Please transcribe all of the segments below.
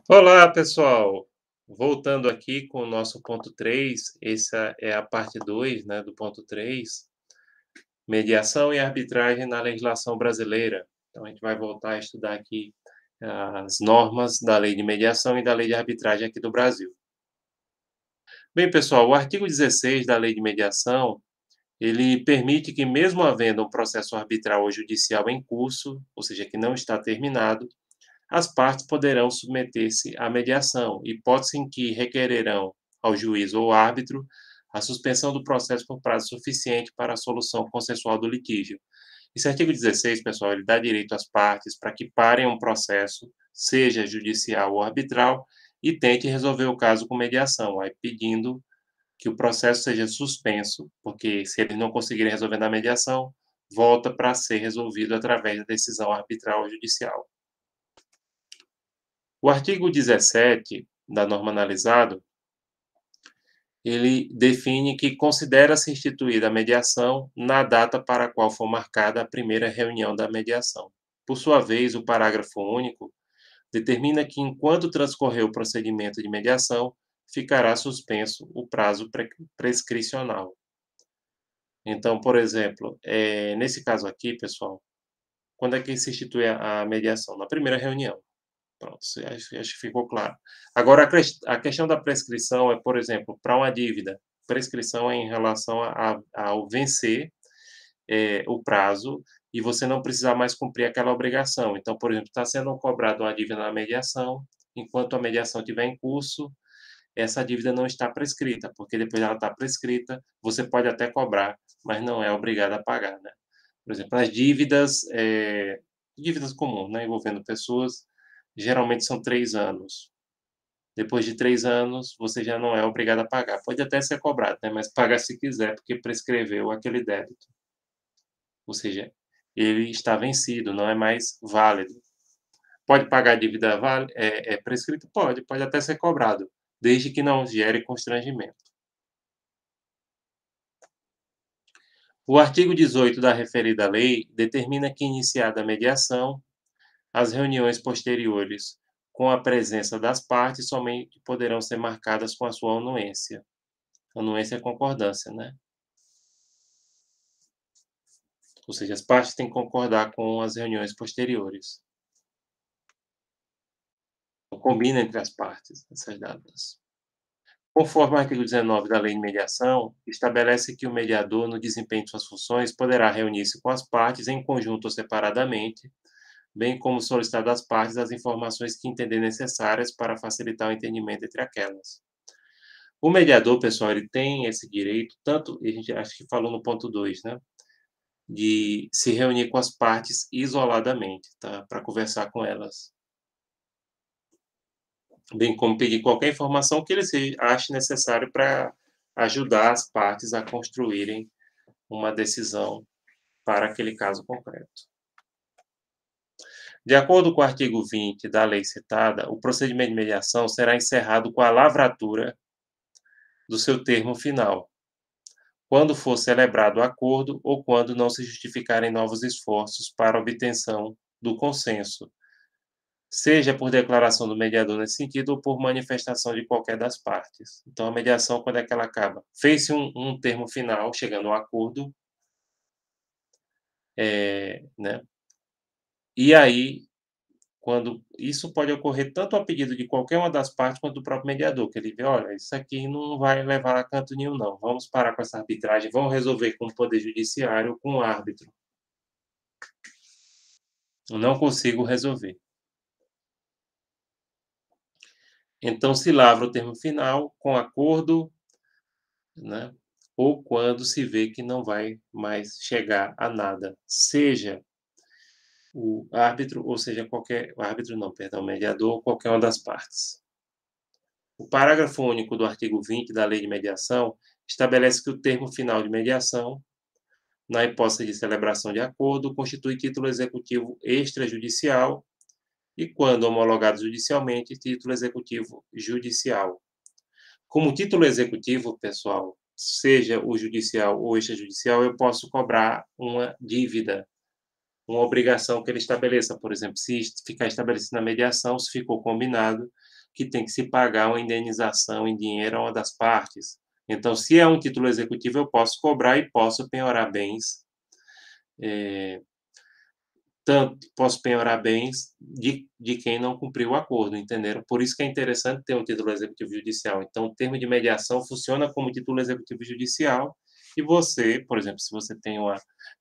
Olá, pessoal. Voltando aqui com o nosso ponto 3, essa é a parte 2, né, do ponto 3, mediação e arbitragem na legislação brasileira. Então, a gente vai voltar a estudar aqui as normas da lei de mediação e da lei de arbitragem aqui do Brasil. Bem, pessoal, o artigo 16 da lei de mediação, ele permite que, mesmo havendo um processo arbitral ou judicial em curso, ou seja, que não está terminado, as partes poderão submeter-se à mediação, hipótese em que requererão ao juiz ou árbitro a suspensão do processo por prazo suficiente para a solução consensual do litígio. Esse artigo 16, pessoal, ele dá direito às partes para que parem um processo, seja judicial ou arbitral, e tente resolver o caso com mediação, aí pedindo que o processo seja suspenso, porque se eles não conseguirem resolver na mediação, volta para ser resolvido através da decisão arbitral ou judicial. O artigo 17 da norma analisado, ele define que considera-se instituída a mediação na data para a qual for marcada a primeira reunião da mediação. Por sua vez, o parágrafo único determina que, enquanto transcorrer o procedimento de mediação, ficará suspenso o prazo prescricional. Então, por exemplo, nesse caso aqui, pessoal, quando é que se institui a mediação? Na primeira reunião. Pronto, acho que ficou claro. Agora a questão da prescrição é, por exemplo, para uma dívida, prescrição é em relação ao vencer, o prazo e você não precisar mais cumprir aquela obrigação. Então, por exemplo, está sendo cobrado uma dívida na mediação, enquanto a mediação estiver em curso, essa dívida não está prescrita, porque depois ela está prescrita, você pode até cobrar, mas não é obrigado a pagar, né. Por exemplo, as dívidas, dívidas comuns, né, envolvendo pessoas, geralmente são 3 anos. Depois de 3 anos, você já não é obrigado a pagar. Pode até ser cobrado, né, mas paga se quiser, porque prescreveu aquele débito. Ou seja, ele está vencido, não é mais válido. Pode pagar a dívida prescrita? Pode até ser cobrado, desde que não gere constrangimento. O artigo 18 da referida lei determina que, iniciada a mediação, as reuniões posteriores, com a presença das partes, somente poderão ser marcadas com a sua anuência. Anuência é concordância, né? Ou seja, as partes têm que concordar com as reuniões posteriores. Combina entre as partes essas datas. Conforme o artigo 19 da Lei de Mediação, estabelece que o mediador, no desempenho de suas funções, poderá reunir-se com as partes em conjunto ou separadamente, bem como solicitar das partes as informações que entender necessárias para facilitar o entendimento entre aquelas. O mediador, pessoal, ele tem esse direito, tanto, a gente acho que falou no ponto 2, né, de se reunir com as partes isoladamente, tá, para conversar com elas, bem como pedir qualquer informação que ele ache necessário para ajudar as partes a construírem uma decisão para aquele caso concreto. De acordo com o artigo 20 da lei citada, o procedimento de mediação será encerrado com a lavratura do seu termo final, quando for celebrado o acordo ou quando não se justificarem novos esforços para a obtenção do consenso, seja por declaração do mediador nesse sentido ou por manifestação de qualquer das partes. Então, a mediação, quando é que ela acaba? Fez-se um termo final, chegando a um acordo, né? E aí, quando isso pode ocorrer tanto a pedido de qualquer uma das partes quanto do próprio mediador, que ele vê: "Olha, isso aqui não vai levar a canto nenhum não, vamos parar com essa arbitragem, vamos resolver com o poder judiciário ou com o árbitro. Eu não consigo resolver". Então se lavra o termo final com acordo, né, ou quando se vê que não vai mais chegar a nada, seja o árbitro ou seja qualquer o árbitro não, perdão, o mediador ou qualquer uma das partes. O parágrafo único do artigo 20 da Lei de Mediação estabelece que o termo final de mediação, na hipótese de celebração de acordo, constitui título executivo extrajudicial e, quando homologado judicialmente, título executivo judicial. Como título executivo, pessoal, seja o judicial ou extrajudicial, eu posso cobrar uma dívida, uma obrigação que ele estabeleça. Por exemplo, se ficar estabelecido na mediação, se ficou combinado, que tem que se pagar uma indenização em dinheiro a uma das partes. Então, se é um título executivo, eu posso cobrar e posso penhorar bens, tanto posso penhorar bens de quem não cumpriu o acordo, entenderam? Por isso que é interessante ter um título executivo judicial. Então, o termo de mediação funciona como título executivo judicial e você, por exemplo, se você tem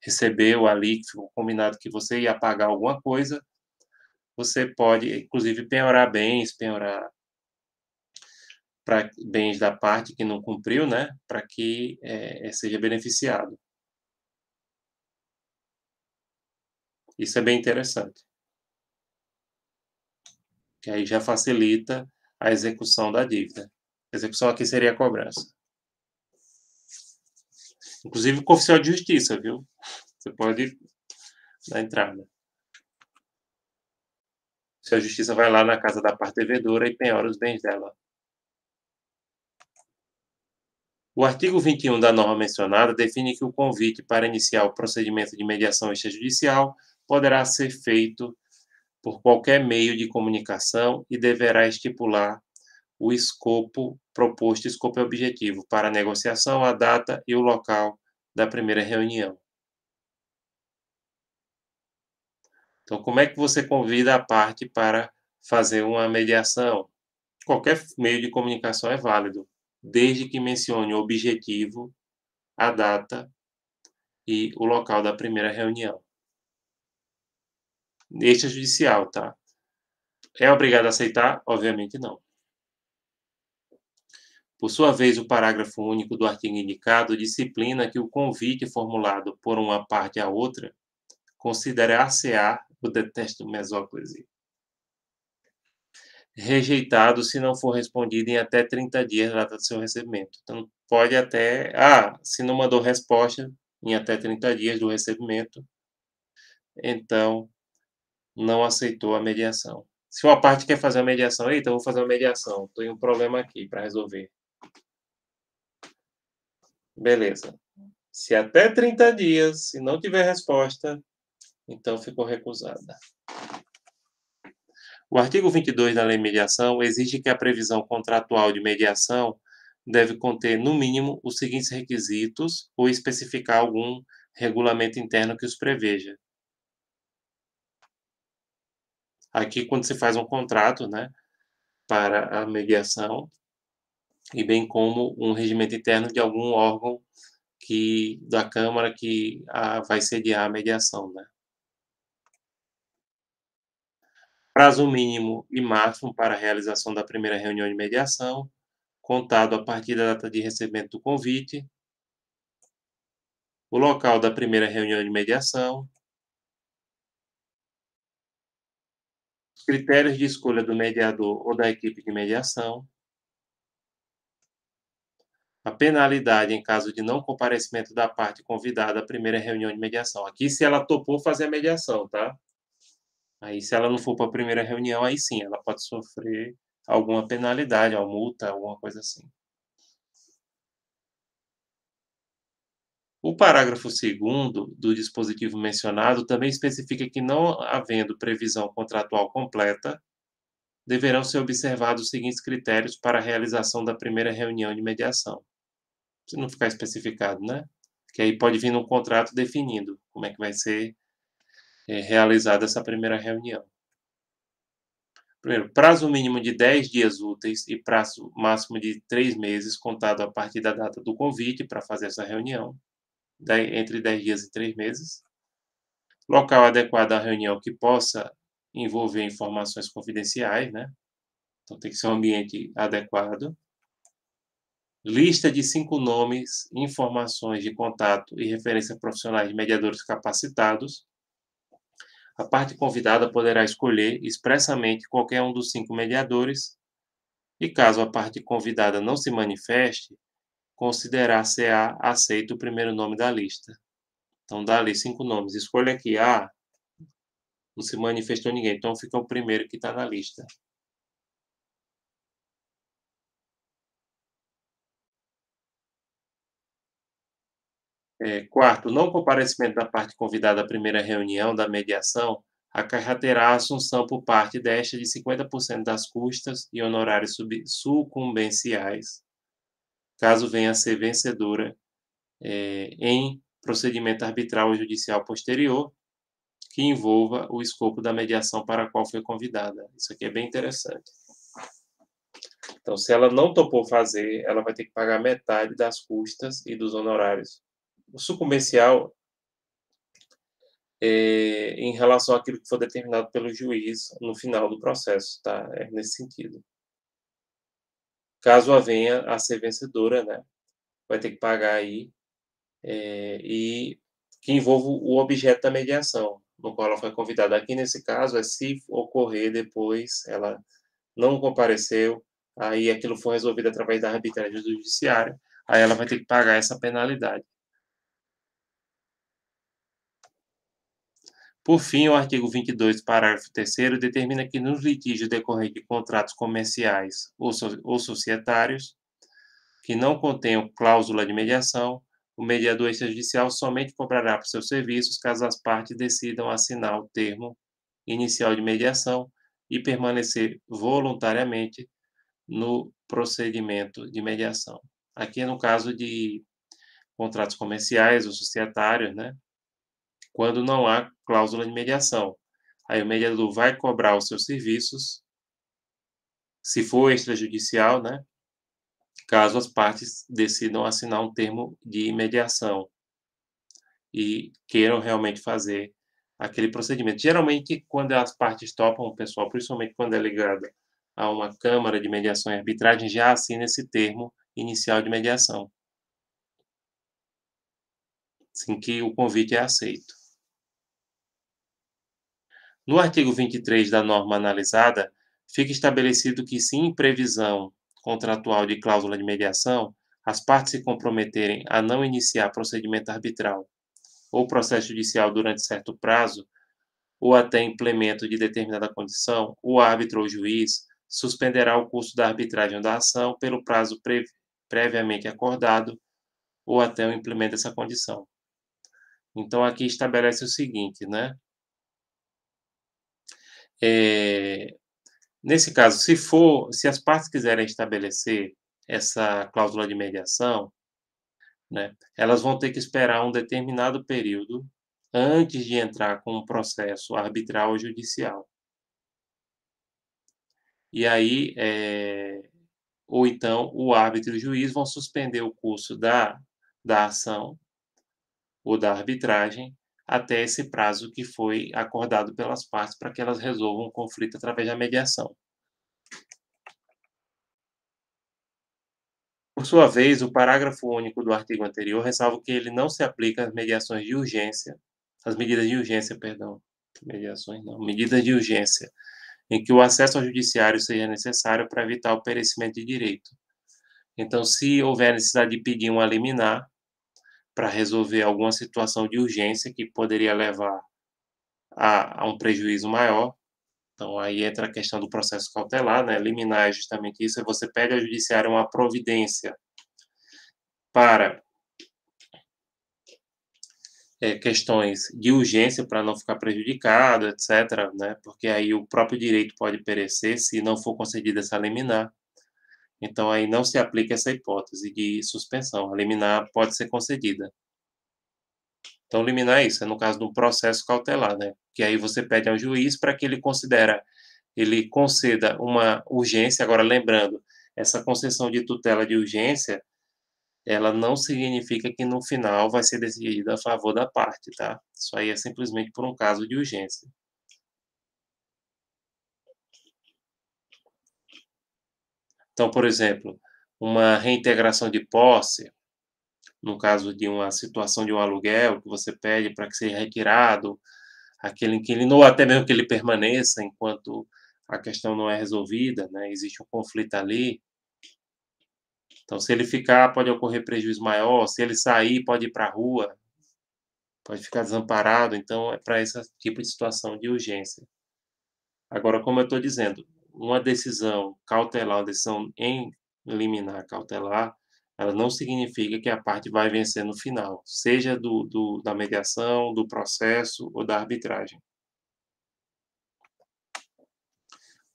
recebeu ali, que ficou combinado que você ia pagar alguma coisa, você pode, inclusive, penhorar bens, penhorar para bens da parte que não cumpriu, né, para que seja beneficiado. Isso é bem interessante, que aí já facilita a execução da dívida. A execução aqui seria a cobrança. Inclusive com o oficial de justiça, viu? Você pode dar entrada. Se a justiça vai lá na casa da parte devedora e penhora os bens dela. O artigo 21 da norma mencionada define que o convite para iniciar o procedimento de mediação extrajudicial poderá ser feito por qualquer meio de comunicação e deverá estipular o escopo proposto, escopo e objetivo para a negociação, a data e o local da primeira reunião. Então, como é que você convida a parte para fazer uma mediação? Qualquer meio de comunicação é válido, desde que mencione o objetivo, a data e o local da primeira reunião. Extrajudicial, tá? É obrigado a aceitar? Obviamente não. Por sua vez, o parágrafo único do artigo indicado disciplina que o convite formulado por uma parte à outra considerar-se-á, eu detesto mesóclise, rejeitado se não for respondido em até 30 dias da data do seu recebimento. Então, pode até, se não mandou resposta em até 30 dias do recebimento, então não aceitou a mediação. Se uma parte quer fazer a mediação, eita, eu vou fazer uma mediação, estou em um problema aqui para resolver. Beleza. Se até 30 dias, se não tiver resposta, então ficou recusada. O artigo 22 da Lei de Mediação exige que a previsão contratual de mediação deve conter, no mínimo, os seguintes requisitos ou especificar algum regulamento interno que os preveja. Aqui, quando se faz um contrato, né, para a mediação, e bem como um regimento interno de algum órgão da Câmara que vai sediar a mediação, né? Prazo mínimo e máximo para a realização da primeira reunião de mediação, contado a partir da data de recebimento do convite, o local da primeira reunião de mediação, os critérios de escolha do mediador ou da equipe de mediação, a penalidade em caso de não comparecimento da parte convidada à primeira reunião de mediação. Aqui, se ela topou fazer a mediação, tá? Aí, se ela não for para a primeira reunião, aí sim, ela pode sofrer alguma penalidade, uma multa, alguma coisa assim. O parágrafo 2º do dispositivo mencionado também especifica que, não havendo previsão contratual completa, deverão ser observados os seguintes critérios para a realização da primeira reunião de mediação. Se não ficar especificado, né? Que aí pode vir no contrato definindo como é que vai ser realizada essa primeira reunião. Primeiro, prazo mínimo de 10 dias úteis e prazo máximo de 3 meses, contado a partir da data do convite para fazer essa reunião, entre 10 dias e 3 meses. Local adequado à reunião que possa envolver informações confidenciais, né? Então tem que ser um ambiente adequado. Lista de 5 nomes, informações de contato e referência profissionais de mediadores capacitados. A parte convidada poderá escolher expressamente qualquer um dos 5 mediadores e, caso a parte convidada não se manifeste, considerar-se-á aceito o primeiro nome da lista. Então, dá ali 5 nomes. Escolha aqui. Não se manifestou ninguém, então fica o primeiro que está na lista. Quarto, não comparecimento da parte convidada à primeira reunião da mediação acarreterá a assunção por parte desta de 50% das custas e honorários sucumbenciais, caso venha a ser vencedora, em procedimento arbitral ou judicial posterior, que envolva o escopo da mediação para a qual foi convidada. Isso aqui é bem interessante. Então, se ela não topou fazer, ela vai ter que pagar metade das custas e dos honorários. O sucumbencial em relação àquilo que for determinado pelo juiz no final do processo, tá? É nesse sentido. Caso a venha a ser vencedora, né, vai ter que pagar aí, e que envolva o objeto da mediação, no qual ela foi convidada. Aqui, nesse caso, é se ocorrer depois, ela não compareceu, aí aquilo for resolvido através da arbitragem judiciária, aí ela vai ter que pagar essa penalidade. Por fim, o artigo 22, parágrafo 3º, determina que nos litígios decorrentes de contratos comerciais ou societários que não contenham cláusula de mediação, o mediador extrajudicial somente cobrará por seus serviços caso as partes decidam assinar o termo inicial de mediação e permanecer voluntariamente no procedimento de mediação. Aqui é no caso de contratos comerciais ou societários, né? Quando não há cláusula de mediação. Aí o mediador vai cobrar os seus serviços, se for extrajudicial, né? Caso as partes decidam assinar um termo de mediação e queiram realmente fazer aquele procedimento. Geralmente, quando as partes topam, pessoal, principalmente quando é ligada a uma câmara de mediação e arbitragem, já assina esse termo inicial de mediação, assim que o convite é aceito. No artigo 23 da norma analisada, fica estabelecido que, se em previsão contratual de cláusula de mediação, as partes se comprometerem a não iniciar procedimento arbitral ou processo judicial durante certo prazo, ou até implemento de determinada condição, o árbitro ou juiz suspenderá o curso da arbitragem ou da ação pelo prazo previamente acordado ou até o implemento dessa condição. Então, aqui estabelece o seguinte, né? Nesse caso, se as partes quiserem estabelecer essa cláusula de mediação, né, elas vão ter que esperar um determinado período antes de entrar com um processo arbitral ou judicial. E aí, ou então o árbitro e o juiz vão suspender o curso da ação ou da arbitragem até esse prazo que foi acordado pelas partes para que elas resolvam o conflito através da mediação. Por sua vez, o parágrafo único do artigo anterior ressalva que ele não se aplica às mediações de urgência, às medidas de urgência, perdão, mediações não, medidas de urgência, em que o acesso ao judiciário seja necessário para evitar o perecimento de direito. Então, se houver necessidade de pedir uma liminar para resolver alguma situação de urgência que poderia levar a um prejuízo maior, então aí entra a questão do processo cautelar, né? Liminar é justamente isso, é você pede ao judiciário uma providência para questões de urgência para não ficar prejudicado, etc., né? Porque aí o próprio direito pode perecer se não for concedida essa liminar. Então aí não se aplica essa hipótese de suspensão. A liminar pode ser concedida. Então liminar é isso, é no caso do processo cautelar, né? Que aí você pede ao juiz para que ele conceda uma urgência. Agora lembrando, essa concessão de tutela de urgência ela não significa que no final vai ser decidida a favor da parte, tá? Isso aí é simplesmente por um caso de urgência. Então, por exemplo, uma reintegração de posse, no caso de uma situação de um aluguel que você pede para que seja retirado aquele inquilino ou até mesmo que ele permaneça enquanto a questão não é resolvida, né? Existe um conflito ali. Então, se ele ficar, pode ocorrer prejuízo maior. Se ele sair, pode ir para a rua, pode ficar desamparado. Então, é para esse tipo de situação de urgência. Agora, como eu estou dizendo, uma decisão cautelar, uma decisão em liminar cautelar, ela não significa que a parte vai vencer no final, seja da mediação, do processo ou da arbitragem.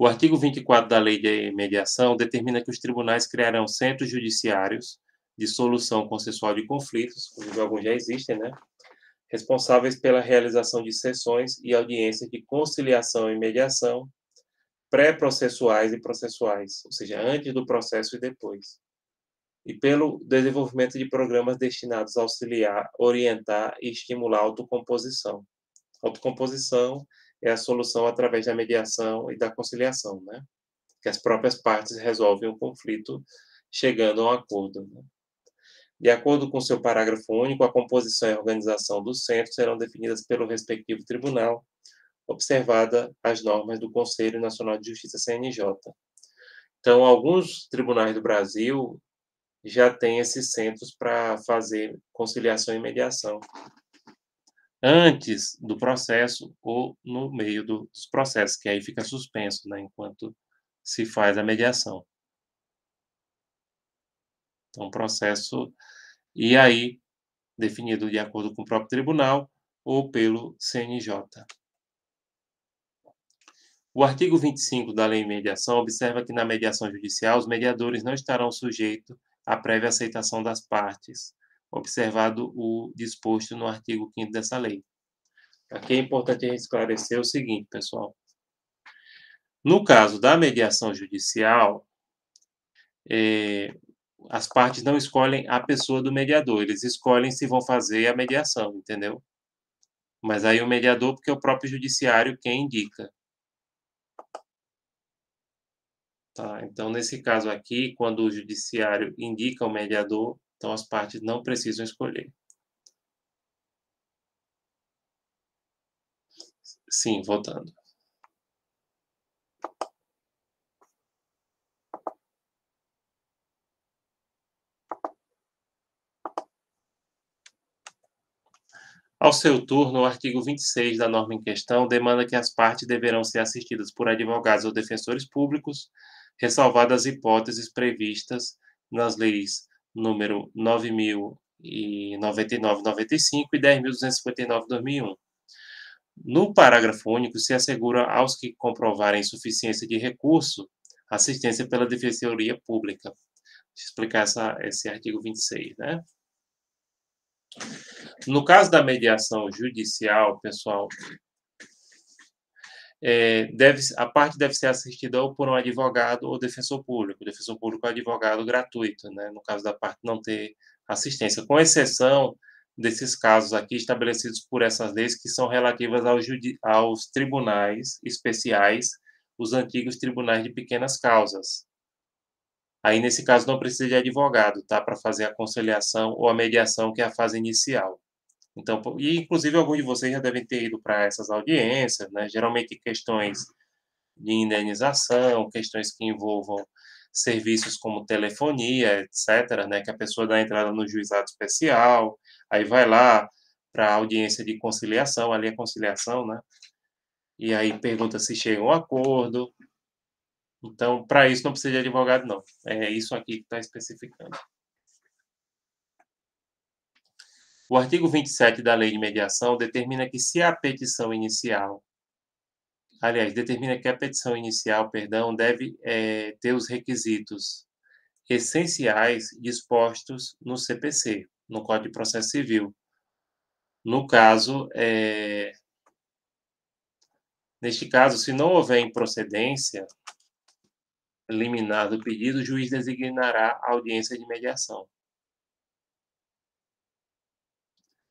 O artigo 24 da Lei de Mediação determina que os tribunais criarão centros judiciários de solução consensual de conflitos, inclusive alguns já existem, né? Responsáveis pela realização de sessões e audiências de conciliação e mediação, pré-processuais e processuais, ou seja, antes do processo e depois. E pelo desenvolvimento de programas destinados a auxiliar, orientar e estimular a autocomposição. Autocomposição é a solução através da mediação e da conciliação, né? Que as próprias partes resolvem o conflito chegando a um acordo, né? De acordo com seu parágrafo único, a composição e a organização do centro serão definidas pelo respectivo tribunal, observada as normas do Conselho Nacional de Justiça, CNJ. Então, alguns tribunais do Brasil já têm esses centros para fazer conciliação e mediação, antes do processo ou no meio dos processos, que aí fica suspenso, né, enquanto se faz a mediação. Então, o processo, e aí, definido de acordo com o próprio tribunal ou pelo CNJ. O artigo 25 da Lei de Mediação observa que na mediação judicial os mediadores não estarão sujeitos à prévia aceitação das partes, observado o disposto no artigo 5º dessa lei. Aqui é importante a gente esclarecer o seguinte, pessoal. No caso da mediação judicial, as partes não escolhem a pessoa do mediador, eles escolhem se vão fazer a mediação, entendeu? Mas aí o mediador, porque é o próprio judiciário quem indica. Tá? Então, nesse caso aqui, quando o judiciário indica o mediador, então as partes não precisam escolher. Sim, votando. Ao seu turno, o artigo 26 da norma em questão demanda que as partes deverão ser assistidas por advogados ou defensores públicos, ressalvadas as hipóteses previstas nas leis número 9.099/95 e 10.259/2001. No parágrafo único, se assegura aos que comprovarem insuficiência de recurso assistência pela Defensoria Pública. Deixa eu explicar esse artigo 26, né? No caso da mediação judicial, pessoal, a parte deve ser assistida ou por um advogado ou defensor público. O defensor público é advogado gratuito, né? No caso da parte não ter assistência, com exceção desses casos aqui estabelecidos por essas leis que são relativas aos tribunais especiais, os antigos tribunais de pequenas causas. Aí, nesse caso, não precisa de advogado, tá? Para fazer a conciliação ou a mediação, que é a fase inicial. Então, e inclusive alguns de vocês já devem ter ido para essas audiências, né? Geralmente questões de indenização, questões que envolvam serviços como telefonia, etc., né? Que a pessoa dá entrada no juizado especial, aí vai lá para a audiência de conciliação, ali é conciliação, né? E aí pergunta se chega a um acordo. Então, para isso não precisa de advogado, não. É isso aqui que está especificando. O artigo 27 da Lei de Mediação determina que se a petição inicial, aliás, determina que a petição inicial, perdão, deve ter os requisitos essenciais dispostos no CPC, no Código de Processo Civil. No caso, neste caso, se não houver improcedência liminar do pedido, o juiz designará a audiência de mediação.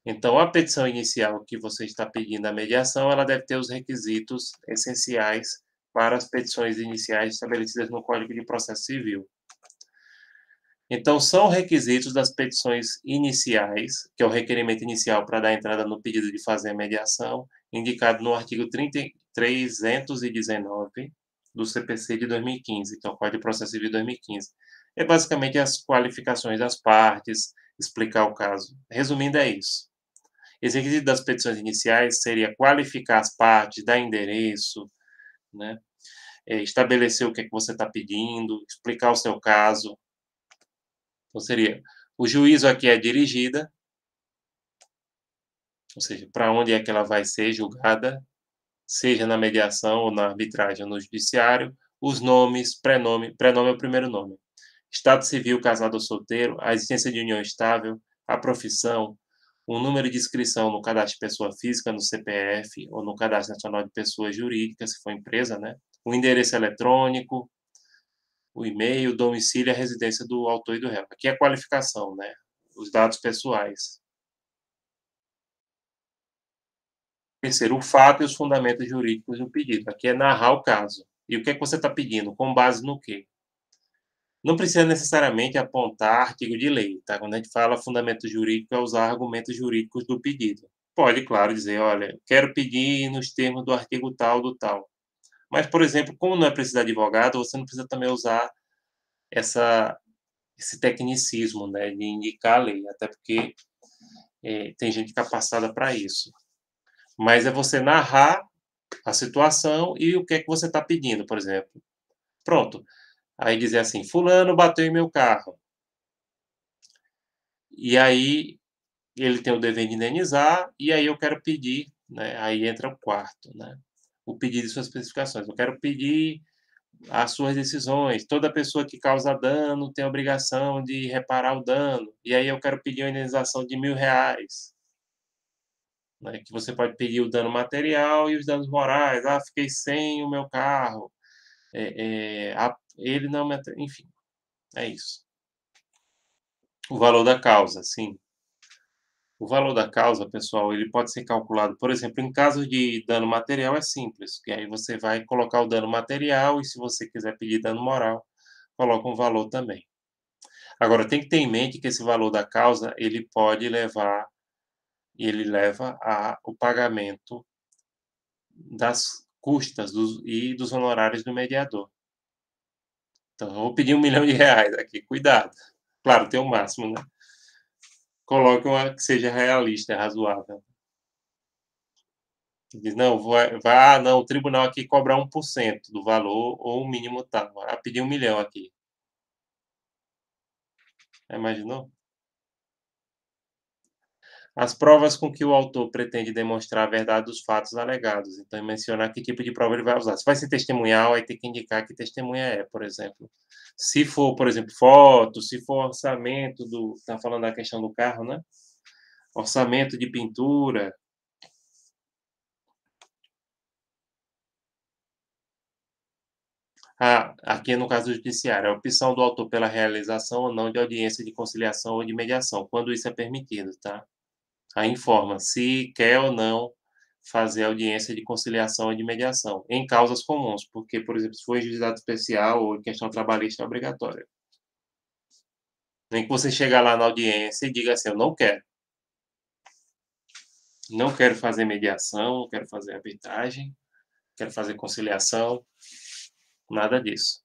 Então, a petição inicial que você está pedindo a mediação, ela deve ter os requisitos essenciais para as petições iniciais estabelecidas no Código de Processo Civil. Então, são requisitos das petições iniciais, que é o requerimento inicial para dar entrada no pedido de fazer a mediação, indicado no artigo 319 do CPC de 2015, que é o Código de Processo Civil de 2015. É basicamente as qualificações das partes, explicar o caso. Resumindo, é isso. Esse requisito das petições iniciais seria qualificar as partes, dar endereço, né? Estabelecer o que é que você está pedindo, explicar o seu caso. Então, seria, o juízo aqui é dirigida, ou seja, para onde é que ela vai ser julgada, seja na mediação ou na arbitragem ou no judiciário, os nomes, prenome é o primeiro nome, estado civil, casado ou solteiro, a existência de união estável, a profissão, o número de inscrição no cadastro de pessoa física, no CPF, ou no cadastro nacional de pessoa jurídica, se for empresa, né? O endereço eletrônico, o e-mail, o domicílio e a residência do autor e do réu. Aqui é a qualificação, né? Os dados pessoais. Terceiro, o fato e os fundamentos jurídicos do pedido. Aqui é narrar o caso. E o que é que você está pedindo? Com base no quê? Não precisa necessariamente apontar artigo de lei, tá? Quando a gente fala fundamento jurídico, é usar argumentos jurídicos do pedido. Pode, claro, dizer, olha, quero pedir nos termos do artigo tal do tal. Mas, por exemplo, como não é preciso de advogado, você não precisa também usar essa, esse tecnicismo, né, de indicar a lei, até porque tem gente capacitada para isso. Mas é você narrar a situação e o que é que você está pedindo, por exemplo. Pronto. Aí dizer assim, fulano bateu em meu carro. E aí ele tem o dever de indenizar, e aí eu quero pedir, né? Aí entra o quarto, né? O pedido de suas especificações. Eu quero pedir as suas decisões. Toda pessoa que causa dano tem a obrigação de reparar o dano. E aí eu quero pedir uma indenização de R$ 1.000, né? Que você pode pedir o dano material e os danos morais. Ah, fiquei sem o meu carro. Ele não me... Enfim, é isso. O valor da causa, sim. O valor da causa, pessoal, ele pode ser calculado, por exemplo, em caso de dano material é simples, que aí você vai colocar o dano material e se você quiser pedir dano moral, coloca um valor também. Agora, tem que ter em mente que esse valor da causa, ele leva o pagamento das custas e dos honorários do mediador. Então, eu vou pedir R$ 1.000.000 aqui, cuidado. Claro, tem o máximo, né? Coloque uma que seja realista, razoável. Diz, não, não, o tribunal aqui cobrar 1% do valor ou o mínimo tal. Pedir 1 milhão aqui. Imaginou? As provas com que o autor pretende demonstrar a verdade dos fatos alegados. Então, mencionar que tipo de prova ele vai usar. Se vai ser testemunhal, aí tem que indicar que testemunha é, por exemplo. Se for, por exemplo, foto, se for orçamento do. Está falando da questão do carro, né? Orçamento de pintura. Aqui no caso do judiciário, a opção do autor pela realização ou não de audiência de conciliação ou de mediação, quando isso é permitido, tá? Aí informa se quer ou não fazer audiência de conciliação ou de mediação, em causas comuns, porque, por exemplo, se for em juizado especial ou em questão trabalhista, é obrigatório. Nem que você chegar lá na audiência e diga assim, eu não quero fazer mediação, não quero fazer arbitragem, quero fazer conciliação, nada disso.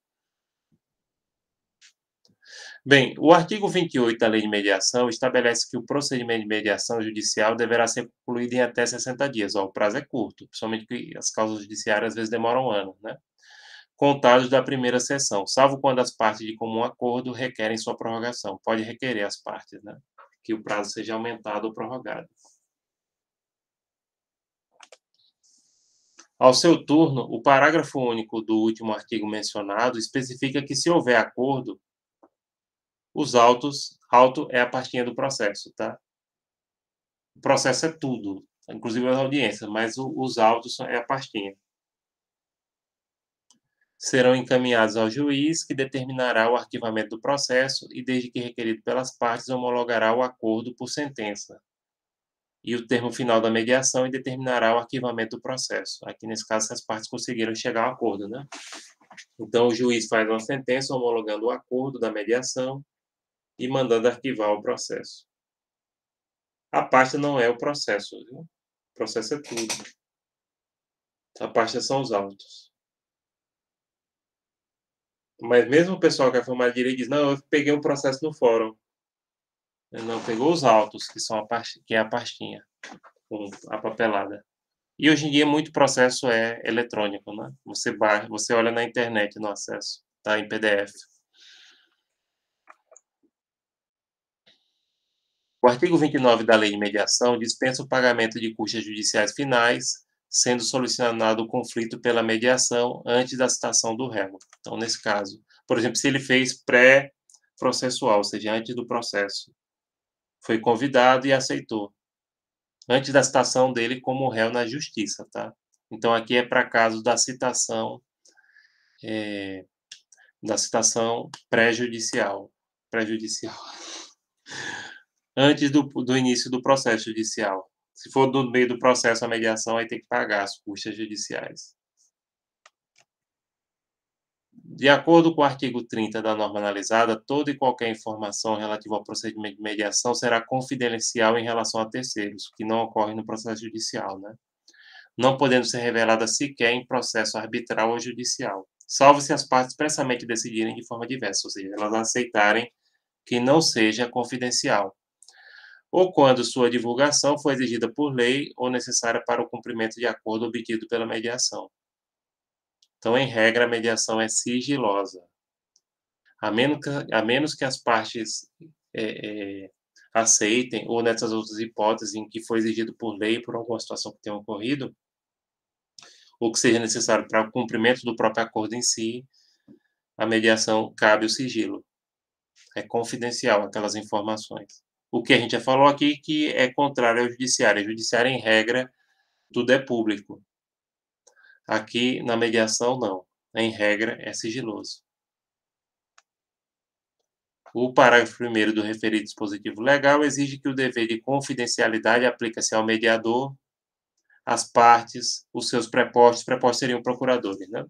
Bem, o artigo 28 da Lei de Mediação estabelece que o procedimento de mediação judicial deverá ser concluído em até 60 dias. Ó, o prazo é curto, principalmente que as causas judiciárias às vezes demoram anos, né? Contados da primeira sessão, salvo quando as partes de comum acordo requerem sua prorrogação. Pode requerer as partes, né? Que o prazo seja aumentado ou prorrogado. Ao seu turno, o parágrafo único do último artigo mencionado especifica que, se houver acordo, os auto é a pastinha do processo, tá? O processo é tudo, inclusive as audiências, mas os autos é a pastinha. Serão encaminhados ao juiz, que determinará o arquivamento do processo e, desde que requerido pelas partes, homologará o acordo por sentença e o termo final da mediação e determinará o arquivamento do processo. Aqui, nesse caso, as partes conseguiram chegar a um acordo, né? Então, o juiz faz uma sentença homologando o acordo da mediação e mandando arquivar o processo. A pasta não é o processo, viu? O processo é tudo. A pasta são os autos. Mas mesmo o pessoal que é formado em direito diz, não, eu peguei um processo no fórum. Não, pegou os autos, que é a pastinha, com a papelada. E hoje em dia muito processo é eletrônico, né? Você olha na internet no acesso, tá em PDF. O artigo 29 da Lei de Mediação dispensa o pagamento de custas judiciais finais, sendo solucionado o conflito pela mediação antes da citação do réu. Então, nesse caso, por exemplo, se ele fez pré-processual, ou seja, antes do processo, foi convidado e aceitou, antes da citação dele como réu na justiça, tá? Então, aqui é para caso da citação pré-judicial, antes do início do processo judicial. Se for no meio do processo a mediação, aí tem que pagar as custas judiciais. De acordo com o artigo 30 da norma analisada, toda e qualquer informação relativa ao procedimento de mediação será confidencial em relação a terceiros, que não ocorre no processo judicial, né? Não podendo ser revelada sequer em processo arbitral ou judicial, salvo se as partes expressamente decidirem de forma diversa, ou seja, elas aceitarem que não seja confidencial, ou quando sua divulgação for exigida por lei ou necessária para o cumprimento de acordo obtido pela mediação. Então, em regra, a mediação é sigilosa, a menos que as partes aceitem, ou nessas outras hipóteses em que foi exigido por lei por alguma situação que tenha ocorrido, ou que seja necessário para o cumprimento do próprio acordo em si, a mediação cabe o sigilo. É confidencial aquelas informações. O que a gente já falou aqui que é contrário ao judiciário. O judiciário, em regra, tudo é público. Aqui, na mediação, não. Em regra, é sigiloso. O parágrafo 1º do referido dispositivo legal exige que o dever de confidencialidade aplica-se ao mediador, às partes, os seus prepostos seriam procuradores, né?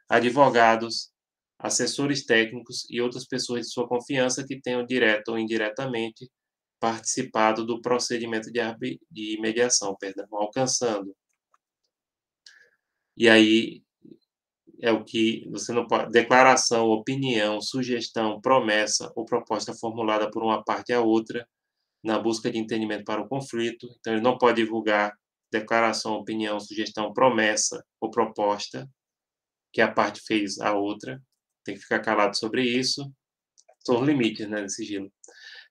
Advogados, assessores técnicos e outras pessoas de sua confiança que tenham direto ou indiretamente participado do procedimento de mediação, alcançando. E aí é o que você não pode. Declaração, opinião, sugestão, promessa ou proposta formulada por uma parte à outra na busca de entendimento para o conflito. Então, ele não pode divulgar declaração, opinião, sugestão, promessa ou proposta que a parte fez à outra. Tem que ficar calado sobre isso. São os limites, né, de sigilo.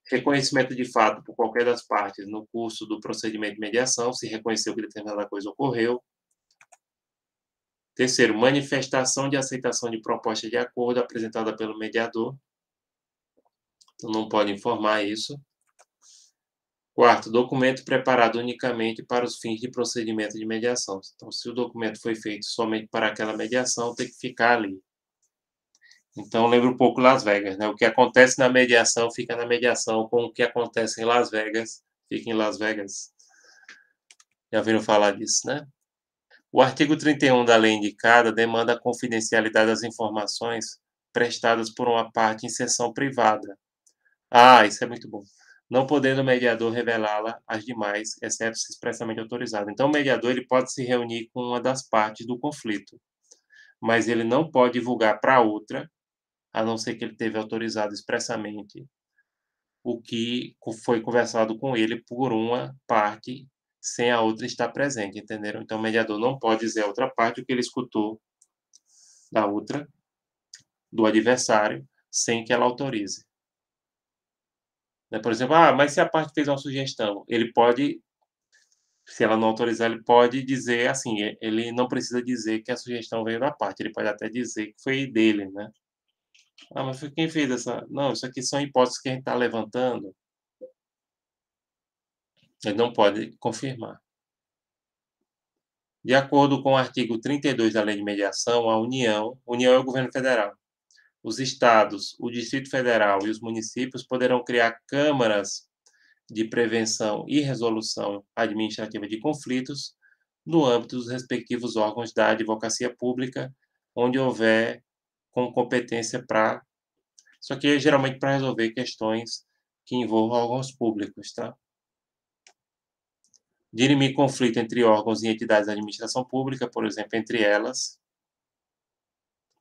Reconhecimento de fato por qualquer das partes no curso do procedimento de mediação, se reconheceu que determinada coisa ocorreu. Terceiro, manifestação de aceitação de proposta de acordo apresentada pelo mediador. Então, não pode informar isso. Quarto, documento preparado unicamente para os fins de procedimento de mediação. Então, se o documento foi feito somente para aquela mediação, tem que ficar ali. Então, lembra um pouco Las Vegas, né? O que acontece na mediação fica na mediação, com o que acontece em Las Vegas fica em Las Vegas. Já ouviram falar disso, né? O artigo 31 da lei indicada demanda a confidencialidade das informações prestadas por uma parte em sessão privada. Ah, isso é muito bom. Não podendo o mediador revelá-la às demais, exceto se expressamente autorizado. Então, o mediador ele pode se reunir com uma das partes do conflito, mas ele não pode divulgar para outra, a não ser que ele teve autorizado expressamente o que foi conversado com ele por uma parte sem a outra estar presente, entenderam? Então, o mediador não pode dizer à outra parte o que ele escutou da outra, do adversário, sem que ela autorize. Né? Por exemplo, mas se a parte fez uma sugestão, ele pode, se ela não autorizar, ele pode dizer assim, ele não precisa dizer que a sugestão veio da parte, ele pode até dizer que foi dele, né? Mas foi quem fez essa... Não, isso aqui são hipóteses que a gente está levantando. Ele não pode confirmar. De acordo com o artigo 32 da Lei de Mediação, a União é o governo federal. Os estados, o Distrito Federal e os municípios poderão criar câmaras de prevenção e resolução administrativa de conflitos no âmbito dos respectivos órgãos da advocacia pública, onde houver com competência para... Isso aqui é geralmente para resolver questões que envolvam órgãos públicos, tá? Dirimir conflito entre órgãos e entidades da administração pública, por exemplo, entre elas.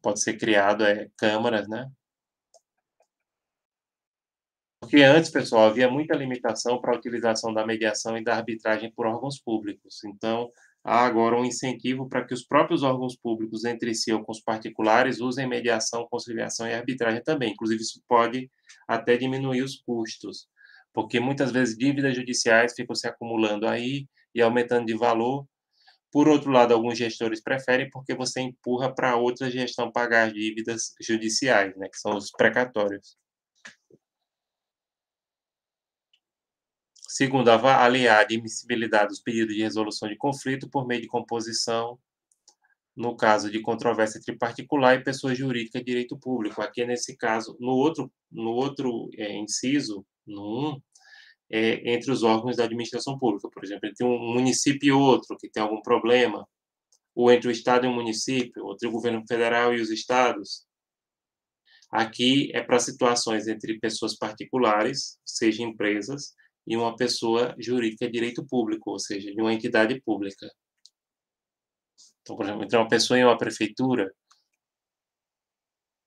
Pode ser criado câmaras, né? Porque antes, pessoal, havia muita limitação para a utilização da mediação e da arbitragem por órgãos públicos. Então, há agora um incentivo para que os próprios órgãos públicos, entre si ou com os particulares, usem mediação, conciliação e arbitragem também. Inclusive, isso pode até diminuir os custos, porque muitas vezes dívidas judiciais ficam se acumulando aí e aumentando de valor, Por outro lado, alguns gestores preferem porque você empurra para outra gestão pagar as dívidas judiciais, né, que são os precatórios. Segundo, avaliar a admissibilidade dos pedidos de resolução de conflito por meio de composição, no caso de controvérsia entre particular e pessoa jurídica de direito público. Aqui, nesse caso, no outro inciso, no 1, entre os órgãos da administração pública. Por exemplo, entre um município e outro que tem algum problema, ou entre o Estado e o município, ou entre o governo federal e os estados. Aqui é para situações entre pessoas particulares, seja empresas, e uma pessoa jurídica de direito público, ou seja, de uma entidade pública. Então, por exemplo, entre uma pessoa e uma prefeitura,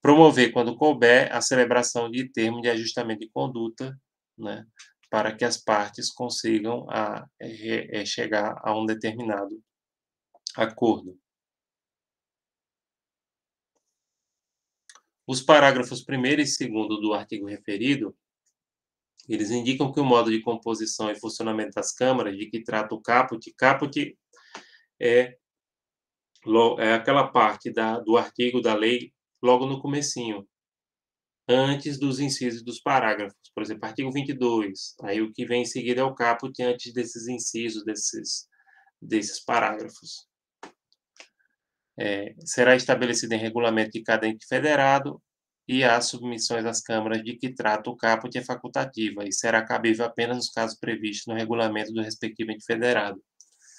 promover, quando couber, a celebração de termo de ajustamento de conduta, né, para que as partes consigam chegar a um determinado acordo. Os parágrafos 1º e 2º do artigo referido, eles indicam que o modo de composição e funcionamento das câmaras, de que trata o caput é aquela parte do artigo da lei logo no comecinho, antes dos incisos dos parágrafos. Por exemplo, artigo 22, aí o que vem em seguida é o caput antes desses incisos, desses parágrafos. Será estabelecido em regulamento de cada ente federado e as submissões às câmaras de que trata o caput é facultativa e será cabível apenas nos casos previstos no regulamento do respectivo ente federado.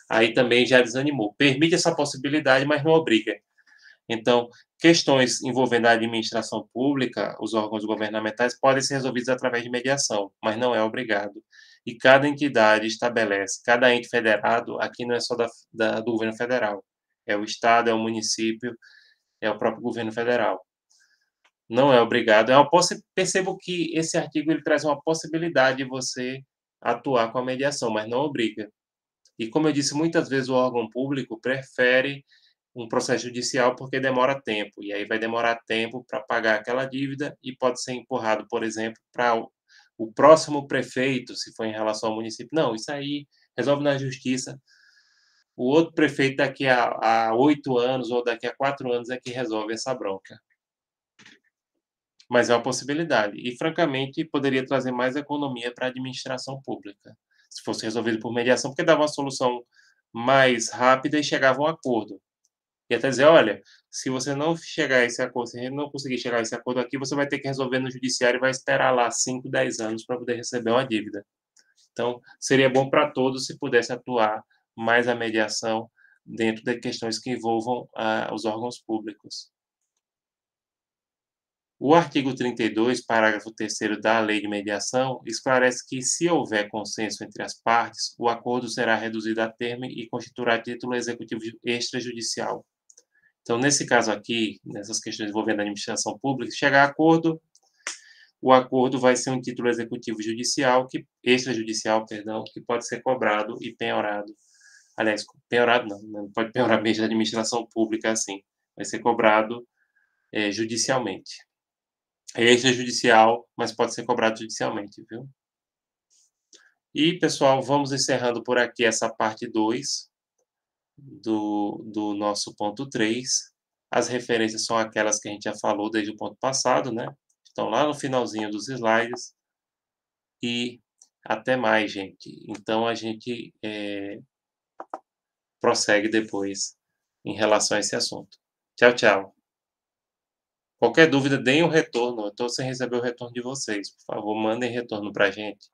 Aí também já desanimou. Permite essa possibilidade, mas não obriga. Então, questões envolvendo a administração pública, os órgãos governamentais, podem ser resolvidos através de mediação, mas não é obrigado. E cada entidade estabelece, cada ente federado, aqui não é só do governo federal, é o Estado, é o município, é o próprio governo federal. Não é obrigado. Percebo que esse artigo ele traz uma possibilidade de você atuar com a mediação, mas não obriga. E como eu disse, muitas vezes o órgão público prefere um processo judicial porque demora tempo, e aí vai demorar tempo para pagar aquela dívida e pode ser empurrado, por exemplo, para o próximo prefeito, se for em relação ao município. Não, isso aí resolve na justiça. O outro prefeito daqui a 8 anos ou daqui a 4 anos é que resolve essa bronca. Mas é uma possibilidade. E, francamente, poderia trazer mais economia para a administração pública, se fosse resolvido por mediação, porque dava uma solução mais rápida e chegava a um acordo. E até dizer, olha, se você não chegar a esse acordo, se a gente não conseguir chegar a esse acordo aqui, você vai ter que resolver no judiciário e vai esperar lá 5, 10 anos para poder receber uma dívida. Então, seria bom para todos se pudesse atuar mais a mediação dentro de questões que envolvam os órgãos públicos. O artigo 32, parágrafo 3º da Lei de Mediação, esclarece que, se houver consenso entre as partes, o acordo será reduzido a termo e constituirá título executivo extrajudicial. Então, nesse caso aqui, nessas questões envolvendo a administração pública, se chegar a acordo, o acordo vai ser um título executivo judicial, extrajudicial, perdão, que pode ser cobrado e penhorado. Aliás, penhorado não pode penhorar mesmo da administração pública assim. Vai ser cobrado judicialmente. É extrajudicial, mas pode ser cobrado judicialmente, viu? E, pessoal, vamos encerrando por aqui essa parte 2 do nosso ponto 3. As referências são aquelas que a gente já falou desde o ponto passado, né? Estão lá no finalzinho dos slides. E até mais, gente. Então, a gente prossegue depois em relação a esse assunto. Tchau, tchau. Qualquer dúvida, deem um retorno. Eu estou sem receber o retorno de vocês. Por favor, mandem retorno para a gente.